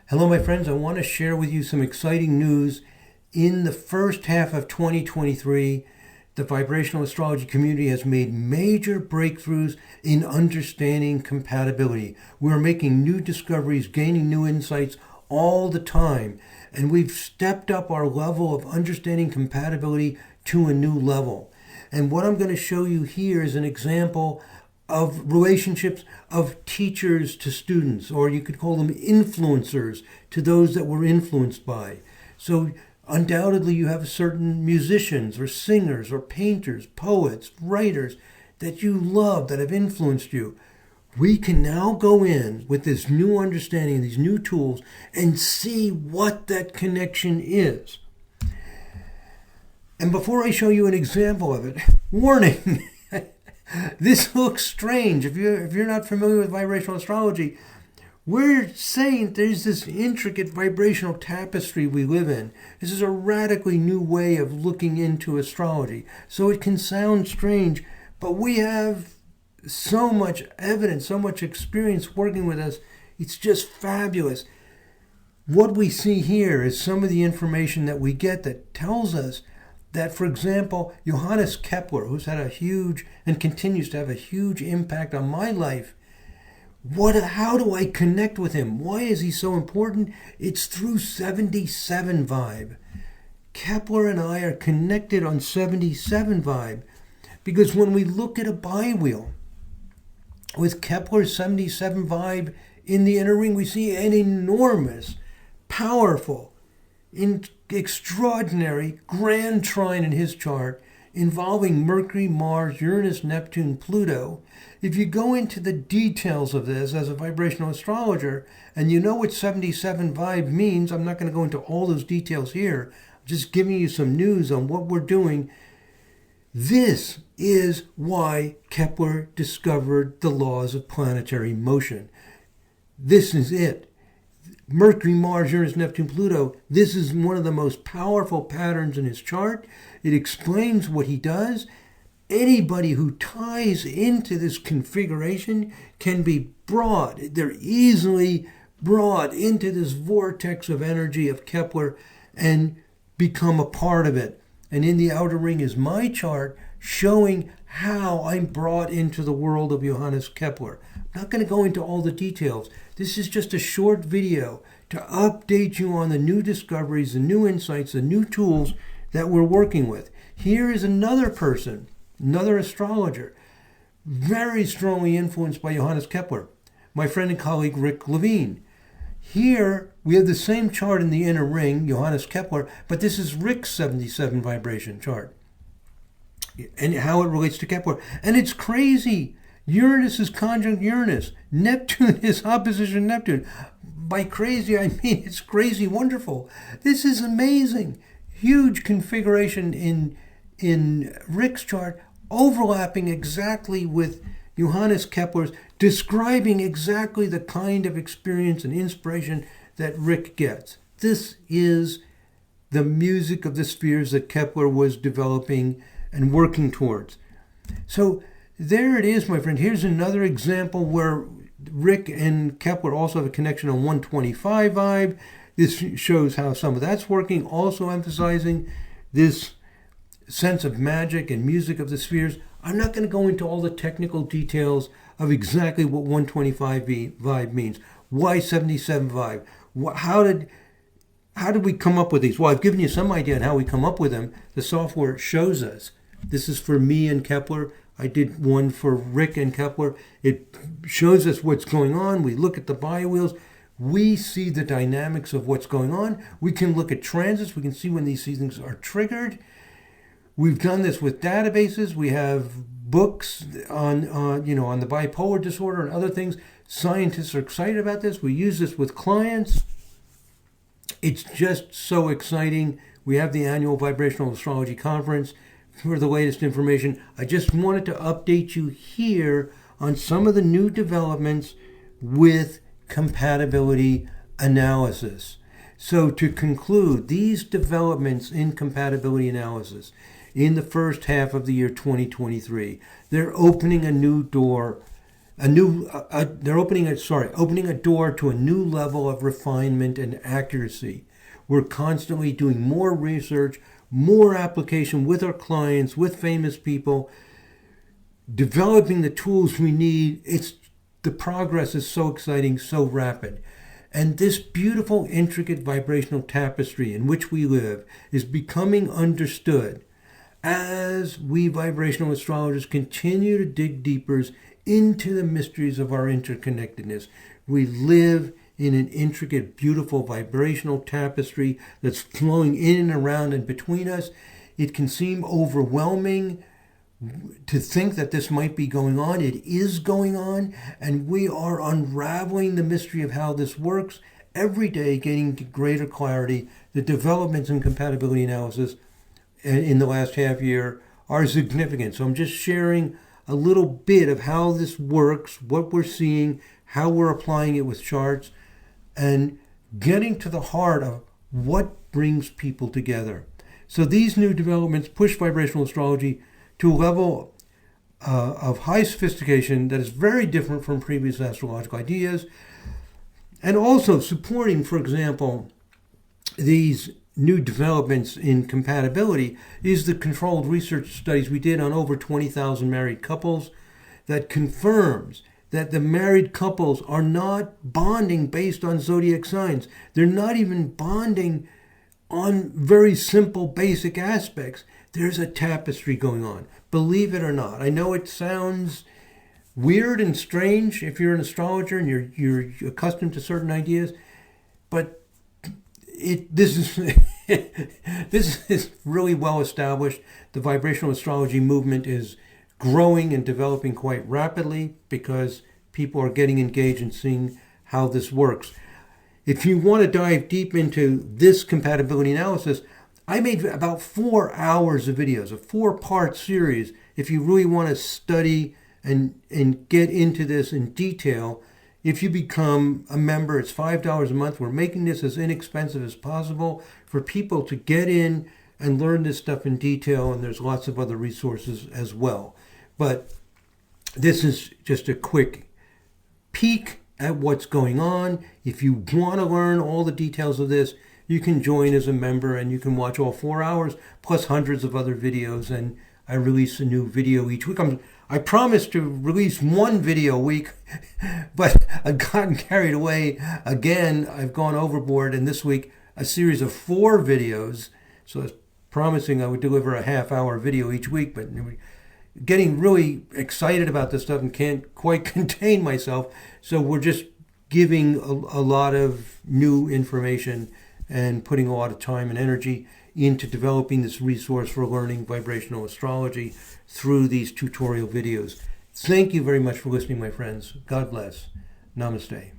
Hello, my friends. I want to share with you some exciting news. In the first half of 2023, the vibrational astrology community has made major breakthroughs in understanding compatibility. We're making new discoveries, gaining new insights all the time, and we've stepped up our level of understanding compatibility to a new level. And what I'm going to show you here is an example of relationships of teachers to students, or you could call them influencers to those that we're influenced by. So undoubtedly you have certain musicians or singers or painters, poets, writers that you love that have influenced you. We can now go in with this new understanding, these new tools, and see what that connection is. And before I show you an example of it, warning! This looks strange. If you're not familiar with vibrational astrology, we're saying there's this intricate vibrational tapestry we live in. This is a radically new way of looking into astrology. So it can sound strange, but we have so much evidence, so much experience working with us. It's just fabulous. What we see here is some of the information that we get that tells us that, for example, Johannes Kepler, who's had a huge and continues to have a huge impact on my life, how do I connect with him? Why is he so important? It's through 77 vibe. Kepler and I are connected on 77 vibe because when we look at a BiWheel with Kepler's 77 vibe in the inner ring, we see an enormous, powerful, extraordinary grand trine in his chart involving Mercury, Mars, Uranus, Neptune, Pluto. If you go into the details of this as a vibrational astrologer and you know what 77 vibe means, I'm not going to go into all those details here. I'm just giving you some news on what we're doing. This is why Kepler discovered the laws of planetary motion. This is it. Mercury, Mars, Uranus, Neptune, Pluto. This is one of the most powerful patterns in his chart. It explains what he does. Anybody who ties into this configuration can be brought. They're easily brought into this vortex of energy of Kepler and become a part of it. And in the outer ring is my chart showing how I'm brought into the world of Johannes Kepler. I'm not going to go into all the details. This is just a short video to update you on the new discoveries, the new insights, the new tools that we're working with. Here is another person, another astrologer, very strongly influenced by Johannes Kepler, my friend and colleague Rick Levine. Here we have the same chart in the inner ring, Johannes Kepler, but this is Rick's 77 vibration chart and how it relates to Kepler. And it's crazy. Uranus is conjunct Uranus. Neptune is opposition Neptune. By crazy, I mean it's crazy wonderful. This is amazing. Huge configuration in Rick's chart, overlapping exactly with Johannes Kepler's, describing exactly the kind of experience and inspiration that Rick gets. This is the music of the spheres that Kepler was developing and working towards. So there it is, my friend. Here's another example where Rick and Kepler also have a connection on 125 vibe. This shows how some of that's working, also emphasizing this sense of magic and music of the spheres. I'm not going to go into all the technical details of exactly what 125 vibe means. Why 77 vibe? How did we come up with these? Well, I've given you some idea on how we come up with them. The software shows us. This is for me and Kepler. I did one for Rick and Kepler. It shows us what's going on. We look at the BiWheels. We see the dynamics of what's going on. We can look at transits. We can see when these things are triggered. We've done this with databases. We have books on the bipolar disorder and other things. Scientists are excited about this. We use this with clients. It's just so exciting. We have the annual Vibrational Astrology Conference for the latest information. I just wanted to update you here on some of the new developments with compatibility analysis. So to conclude, these developments in compatibility analysis in the first half of the year 2023, they're opening a new door they're opening a door to a new level of refinement and accuracy. We're constantly doing more research, more application with our clients, with famous people, developing the tools we need. The progress is so exciting, so rapid. And this beautiful, intricate vibrational tapestry in which we live is becoming understood as we vibrational astrologers continue to dig deeper into the mysteries of our interconnectedness. We live in an intricate, beautiful vibrational tapestry that's flowing in and around and between us. It can seem overwhelming to think that this might be going on. It is going on, and we are unraveling the mystery of how this works every day, getting to greater clarity. The developments in compatibility analysis in the last half year are significant. So I'm just sharing a little bit of how this works, what we're seeing, how we're applying it with charts, and getting to the heart of what brings people together. So these new developments push vibrational astrology to a level of high sophistication that is very different from previous astrological ideas, and also supporting, for example, these new developments in compatibility is the controlled research studies we did on over 20,000 married couples that confirms that the married couples are not bonding based on zodiac signs. They're not even bonding on very simple, basic aspects. There's a tapestry going on, believe it or not. I know it sounds weird and strange if you're an astrologer and you're accustomed to certain ideas, but this is really well established. The vibrational astrology movement is growing and developing quite rapidly because people are getting engaged and seeing how this works. If you want to dive deep into this compatibility analysis, I made about 4 hours of videos, a 4-part series. If you really want to study and get into this in detail, if you become a member, it's $5 a month. We're making this as inexpensive as possible for people to get in and learn this stuff in detail, and there's lots of other resources as well. But this is just a quick peek at what's going on. If you want to learn all the details of this, you can join as a member and you can watch all 4 hours plus hundreds of other videos. And I release a new video each week. I promised to release 1 video a week, but I've gotten carried away again. I've gone overboard, and this week a series of 4 videos. So I was promising I would deliver a half-hour video each week, but getting really excited about this stuff and can't quite contain myself. So we're just giving a lot of new information and putting a lot of time and energy into developing this resource for learning vibrational astrology through these tutorial videos. Thank you very much for listening, my friends. God bless. Namaste.